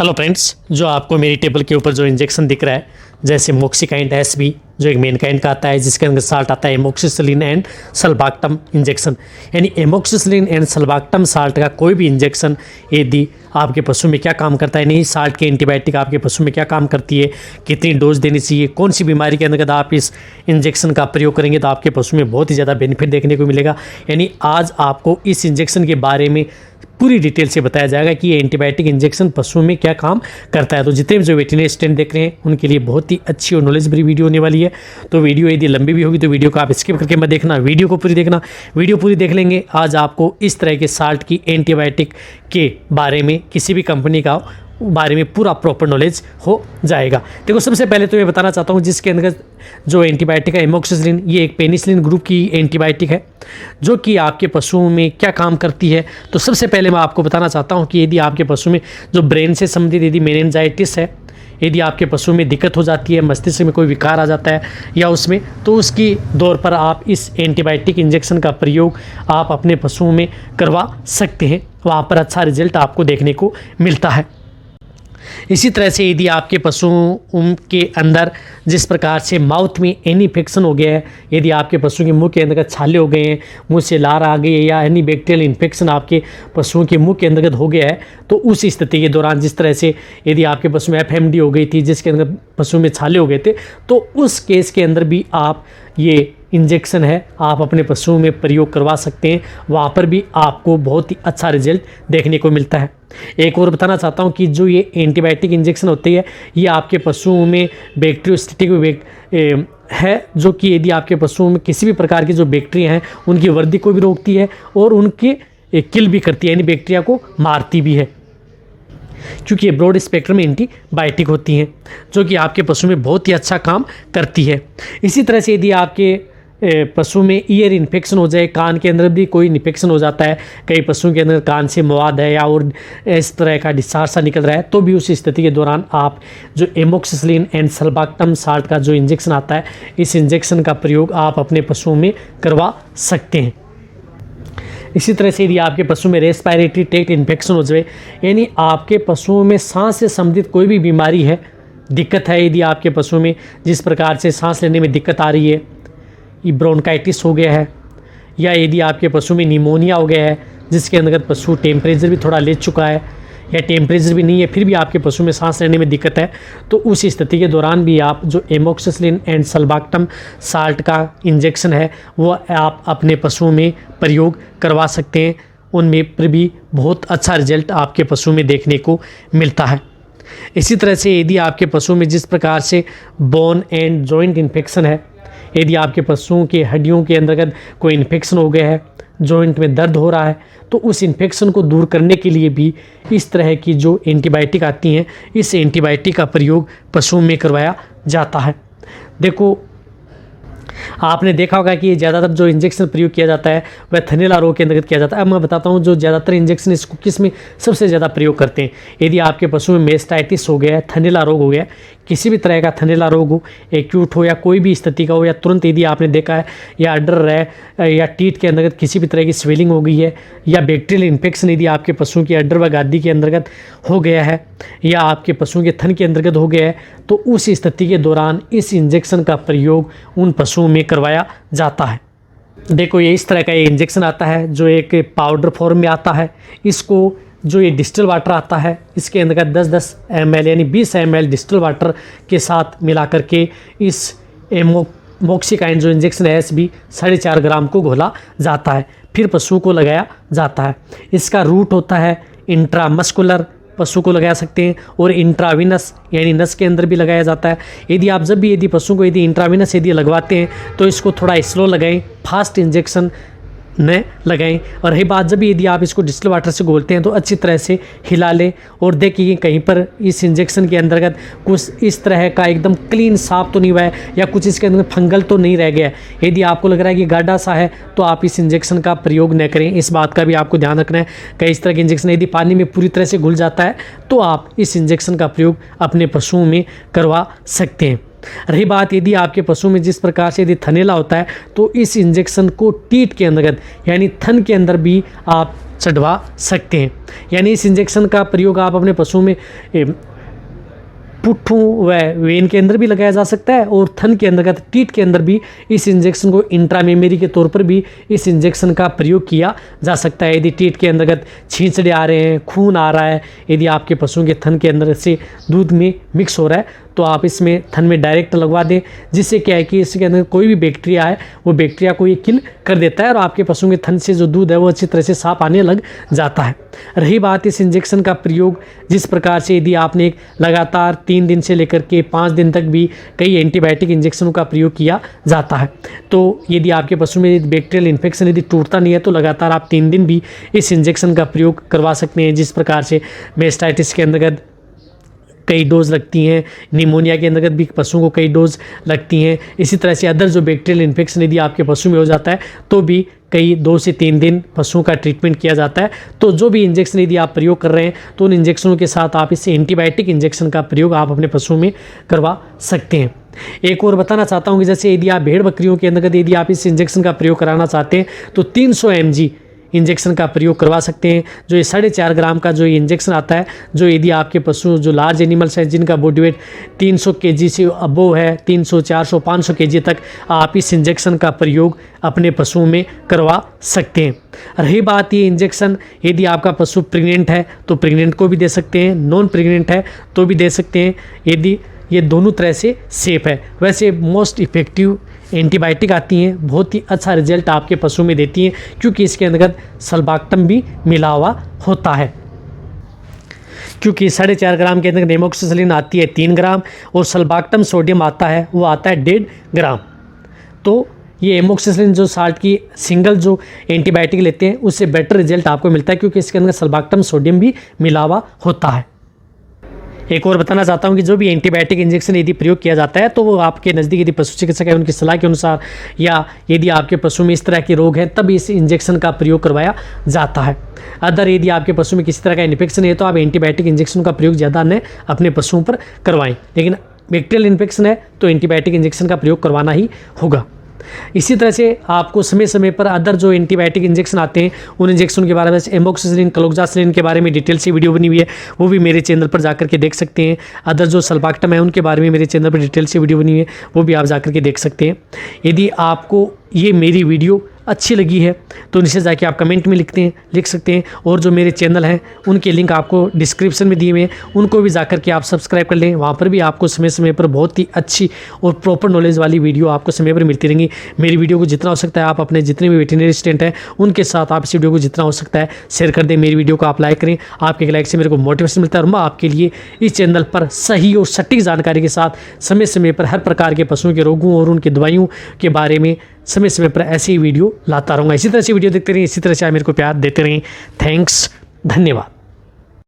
Hello friends, जो आपको मेरी टेबल के ऊपर जो इंजेक्शन दिख रहा है, जैसे मोक्सिकाइंड एसबी जो एक मेनकाइंड का आता है, जिसके अंदर साल्ट आता है एमोक्सिसिलिन एंड सल्बाक्टम इंजेक्शन। यानी एमोक्सिसिलिन एंड सल्बाक्टम साल्ट का कोई भी इंजेक्शन यदि आपके पशु में क्या काम करता है, नहीं साल्ट के एंटीबायोटिक आपके पशु में क्या काम करती है, कितनी डोज देनी चाहिए, कौन सी बीमारी के अंतर्गत आप इस इंजेक्शन का प्रयोग करेंगे तो आपके पशु में बहुत ही ज़्यादा बेनिफिट देखने को मिलेगा। यानी आज आपको इस इंजेक्शन के बारे में पूरी डिटेल से बताया जाएगा कि ये एंटीबायोटिक इंजेक्शन पशुओं में क्या काम करता है। तो जितने भी जो वेटरनरी स्टूडेंट देख रहे हैं उनके लिए बहुत ही अच्छी और नॉलेज भरी वीडियो होने वाली है। तो वीडियो यदि लंबी भी होगी तो वीडियो को आप स्किप करके मत देखना, वीडियो को पूरी देखना। वीडियो पूरी देख लेंगे, आज आपको इस तरह के साल्ट की एंटीबायोटिक के बारे में, किसी भी कंपनी का बारे में पूरा प्रॉपर नॉलेज हो जाएगा। देखो, सबसे पहले तो मैं बताना चाहता हूँ जिसके अंदर जो एंटीबायोटिक है एमोक्सिसिलिन, ये एक पेनिसिलिन ग्रुप की एंटीबायोटिक है जो कि आपके पशुओं में क्या काम करती है। तो सबसे पहले मैं आपको बताना चाहता हूँ कि यदि आपके पशु में जो ब्रेन से संबंधित यदि मेनिंजाइटिस है, यदि आपके पशु में दिक्कत हो जाती है, मस्तिष्क में कोई विकार आ जाता है या उसमें, तो उसकी दौर पर आप इस एंटीबायोटिक इंजेक्शन का प्रयोग आप अपने पशुओं में करवा सकते हैं। वहाँ पर अच्छा रिजल्ट आपको देखने को मिलता है। इसी तरह से यदि आपके पशुओं के अंदर जिस प्रकार से माउथ में एनी इन्फेक्शन हो गया है, यदि आपके पशु के मुंह के अंदर छाले हो गए हैं, मुंह से लार आ गई है, या एनी बैक्टीरियल इन्फेक्शन आपके पशुओं के मुंह के अंतर्गत हो गया है, तो उस स्थिति के दौरान जिस तरह से यदि आपके पशु में एफएमडी हो गई थी, जिसके अंदर पशु में छाले हो गए थे, तो उस केस के अंदर भी आप ये इंजेक्शन है आप अपने पशुओं में प्रयोग करवा सकते हैं। वहाँ पर भी आपको बहुत ही अच्छा रिजल्ट देखने को मिलता है। एक और बताना चाहता हूँ कि जो ये एंटीबायोटिक इंजेक्शन होती है, ये आपके पशुओं में बैक्टीरियोस्टेटिक है, जो कि यदि आपके पशुओं में किसी भी प्रकार की जो बैक्टीरिया हैं उनकी वृद्धि को भी रोकती है और उनके किल भी करती है, यानी बैक्टीरिया को मारती भी है, क्योंकि ये ब्रॉड स्पेक्ट्रम एंटीबायोटिक होती हैं जो कि आपके पशु में बहुत ही अच्छा काम करती है। इसी तरह से यदि आपके पशु में ईयर इन्फेक्शन हो जाए, कान के अंदर भी कोई इन्फेक्शन हो जाता है, कई पशुओं के अंदर कान से मवाद है या और इस तरह का डिस्चार्ज सा निकल रहा है, तो भी उस स्थिति के दौरान आप जो एमोक्सिसिलिन एंड सल्बाक्टम साल्ट का जो इंजेक्शन आता है, इस इंजेक्शन का प्रयोग आप अपने पशुओं में करवा सकते हैं। इसी तरह से यदि आपके पशु में रेस्पिरेटरी ट्रैक्ट इन्फेक्शन हो जाए, यानी आपके पशुओं में सांस से संबंधित कोई भी बीमारी है, दिक्कत है, यदि आपके पशुओं में जिस प्रकार से सांस लेने में दिक्कत आ रही है, ये ब्रोंकाइटिस हो गया है, या यदि आपके पशु में निमोनिया हो गया है जिसके अंतर्गत पशु टेम्परेचर भी थोड़ा ले चुका है या टेम्परेचर भी नहीं है, फिर भी आपके पशु में सांस लेने में दिक्कत है, तो उस स्थिति के दौरान भी आप जो एमोक्सिसिलिन एंड सल्बाक्टम साल्ट का इंजेक्शन है वो आप अपने पशुओं में प्रयोग करवा सकते हैं। उनमें पर भी बहुत अच्छा रिजल्ट आपके पशु में देखने को मिलता है। इसी तरह से यदि आपके पशु में जिस प्रकार से बोन एंड जॉइंट इन्फेक्शन है, यदि आपके पशुओं के हड्डियों के अंतर्गत कोई इन्फेक्शन हो गया है, जॉइंट में दर्द हो रहा है, तो उस इन्फेक्शन को दूर करने के लिए भी इस तरह की जो एंटीबायोटिक आती हैं, इस एंटीबायोटिक का प्रयोग पशुओं में करवाया जाता है। देखो, आपने देखा होगा कि ज़्यादातर जो इंजेक्शन प्रयोग किया जाता है वह थनैला रोग के अंतर्गत किया जाता है। अब मैं बताता हूँ जो ज़्यादातर इंजेक्शन इसको किस में सबसे ज़्यादा प्रयोग करते हैं। यदि आपके पशु में मेस्टाइटिस हो गया है, थनैला रोग हो गया, किसी भी तरह का थनैला रोग हो, एक्यूट हो या कोई भी स्थिति का हो, या तुरंत यदि आपने देखा है या अडर है या टीथ के अंतर्गत किसी भी तरह की स्वेलिंग हो गई है, या बैक्टीरियल इन्फेक्शन यदि आपके पशुओं की अडर व गादी के अंतर्गत हो गया है, या आपके पशुओं के थन के अंतर्गत हो गया है, तो उस स्थिति के दौरान इस इंजेक्शन का प्रयोग उन पशुओं में करवाया जाता है। देखो, ये इस तरह का ये इंजेक्शन आता है जो एक पाउडर फॉर्म में आता है। इसको जो ये डिस्टिल वाटर आता है, इसके अंदर 10-10 ml यानी 20 ml डिस्टिल वाटर के साथ मिला करके इस मोक्सिकाइंड जो इंजेक्शन है एसबी 4.5 ग्राम को घोला जाता है, फिर पशु को लगाया जाता है। इसका रूट होता है इंट्रामस्कुलर, पशु को लगा सकते हैं, और इंट्राविनस यानी नस के अंदर भी लगाया जाता है। यदि आप जब भी यदि पशु को यदि इंट्राविनस यदि लगवाते हैं तो इसको थोड़ा स्लो लगाएं, फास्ट इंजेक्शन न लगाएं। और रही बात, जब यदि आप इसको डिस्टिल वाटर से घोलते हैं तो अच्छी तरह से हिला लें और देखिए कहीं पर इस इंजेक्शन के अंतर्गत कुछ इस तरह का एकदम क्लीन साफ तो नहीं हुआ है या कुछ इसके अंदर फंगल तो नहीं रह गया। यदि आपको लग रहा है कि गाढ़ा सा है तो आप इस इंजेक्शन का प्रयोग न करें, इस बात का भी आपको ध्यान रखना है। कई इस तरह के इंजेक्शन यदि पानी में पूरी तरह से घुल जाता है तो आप इस इंजेक्शन का प्रयोग अपने पशुओं में करवा सकते हैं। रही बात, यदि आपके पशु में जिस प्रकार से यदि थनैला होता है तो इस इंजेक्शन को टीथ के अंतर्गत यानी थन के अंदर भी आप चढ़वा सकते हैं। यानी इस इंजेक्शन का प्रयोग आप अपने पशुओं में पुट्ठों व वेन के अंदर भी लगाया जा सकता है और थन के अंतर्गत टीट के अंदर भी इस इंजेक्शन को इंट्रामेमरी के तौर पर भी इस इंजेक्शन का प्रयोग किया जा सकता है। यदि टीट के अंतर्गत छींचड़े आ रहे हैं, खून आ रहा है, यदि आपके पशुओं के थन के अंदर से दूध में मिक्स हो रहा है तो आप इसमें थन में डायरेक्ट लगवा दें, जिससे क्या है कि इसके अंदर कोई भी बैक्टीरिया है वो बैक्टीरिया को ये किल कर देता है और आपके पशुओं के थन से जो दूध है वो अच्छी तरह से साफ आने लग जाता है। रही बात इस इंजेक्शन का प्रयोग जिस प्रकार से, यदि आपने एक लगातार 3 दिन से लेकर के 5 दिन तक भी कई एंटीबायोटिक इंजेक्शनों का प्रयोग किया जाता है, तो यदि आपके पशु में बैक्टीरियल इन्फेक्शन यदि टूटता नहीं है तो लगातार आप 3 दिन भी इस इंजेक्शन का प्रयोग करवा सकते हैं। जिस प्रकार से मेस्टाइटिस के अंतर्गत कई डोज लगती हैं, निमोनिया के अंतर्गत भी पशुओं को कई डोज लगती हैं, इसी तरह से अदर जो बैक्टीरियल इन्फेक्शन यदि आपके पशु में हो जाता है तो भी कई 2 से 3 दिन पशुओं का ट्रीटमेंट किया जाता है। तो जो भी इंजेक्शन यदि आप प्रयोग कर रहे हैं तो उन इंजेक्शनों के साथ आप इससे एंटीबायोटिक इंजेक्शन का प्रयोग आप अपने पशुओं में करवा सकते हैं। एक और बताना चाहता हूँ कि जैसे यदि आप भेड़ बकरियों के अंतर्गत यदि आप इस इंजेक्शन का प्रयोग कराना चाहते हैं तो 300 mg इंजेक्शन का प्रयोग करवा सकते हैं। जो ये 4.5 ग्राम का जो ये इंजेक्शन आता है, जो यदि आपके पशु जो लार्ज एनिमल्स हैं जिनका बॉडी वेट 300 kg से अबोव है, 300, 400, 500 kg तक आप इस इंजेक्शन का प्रयोग अपने पशुओं में करवा सकते हैं। रही बात ये इंजेक्शन यदि आपका पशु प्रेग्नेंट है तो प्रेग्नेंट को भी दे सकते हैं, नॉन प्रेग्नेंट है तो भी दे सकते हैं, यदि ये दोनों तरह से सेफ है। वैसे मोस्ट इफेक्टिव एंटीबायोटिक आती हैं, बहुत ही अच्छा रिजल्ट आपके पशु में देती हैं क्योंकि इसके अंतर्गत सल्बाक्टम भी मिला हुआ होता है। क्योंकि 4.5 ग्राम के अंदर एमोक्सिसिलिन आती है 3 ग्राम और सल्बाक्टम सोडियम आता है वो आता है 1.5 ग्राम। तो ये एमोक्सिसिलिन जो साल्ट की सिंगल जो एंटीबायोटिक लेते हैं उससे बेटर रिजल्ट आपको मिलता है क्योंकि इसके अंदर सल्बाक्टम सोडियम भी मिला हुआ होता है। एक और बताना चाहता हूं कि जो भी एंटीबायोटिक इंजेक्शन यदि प्रयोग किया जाता है तो वो आपके नज़दीक यदि पशु चिकित्सक है उनकी सलाह के अनुसार या यदि आपके पशु में इस तरह के रोग हैं तब इस इंजेक्शन का प्रयोग करवाया जाता है। अदर यदि आपके पशु में किसी तरह का इन्फेक्शन है तो आप एंटीबायोटिक इंजेक्शन का प्रयोग ज़्यादा न अपने पशुओं पर करवाएं, लेकिन बैक्टीरियल इन्फेक्शन है तो एंटीबायोटिक इंजेक्शन का प्रयोग करवाना ही होगा। इसी तरह से आपको समय समय पर अदर जो एंटीबायोटिक इंजेक्शन आते हैं उन इंजेक्शन के बारे में एमोक्सिसिलिन, क्लोक्सासिलिन के बारे में डिटेल से वीडियो बनी हुई है, वो भी मेरे चैनल पर जाकर के देख सकते हैं। अदर जो सल्बाक्टम है उनके बारे में मेरे चैनल पर डिटेल से वीडियो बनी हुई है, वो भी आप जाकर के देख सकते हैं। यदि आपको ये मेरी वीडियो अच्छी लगी है तो नीचे जाके आप कमेंट में लिख सकते हैं और जो मेरे चैनल हैं उनके लिंक आपको डिस्क्रिप्शन में दिए हुए हैं, उनको भी जाकर के आप सब्सक्राइब कर लें। वहाँ पर भी आपको समय समय पर बहुत ही अच्छी और प्रॉपर नॉलेज वाली वीडियो आपको समय पर मिलती रहेंगी। मेरी वीडियो को जितना हो सकता है आप अपने जितने भी वेटरनरी स्टूडेंट हैं उनके साथ आप इस वीडियो को जितना हो सकता है शेयर कर दें। मेरी वीडियो को आप लाइक करें, आपके लाइक से मेरे को मोटिवेशन मिलता है और मैं आपके लिए इस चैनल पर सही और सटीक जानकारी के साथ समय समय पर हर प्रकार के पशुओं के रोगों और उनकी दवाइयों के बारे में समय समय पर ऐसी ही वीडियो लाता रहूँगा। इसी तरह से वीडियो देखते रहें, इसी तरह से आप मेरे को प्यार देते रहें। थैंक्स, धन्यवाद।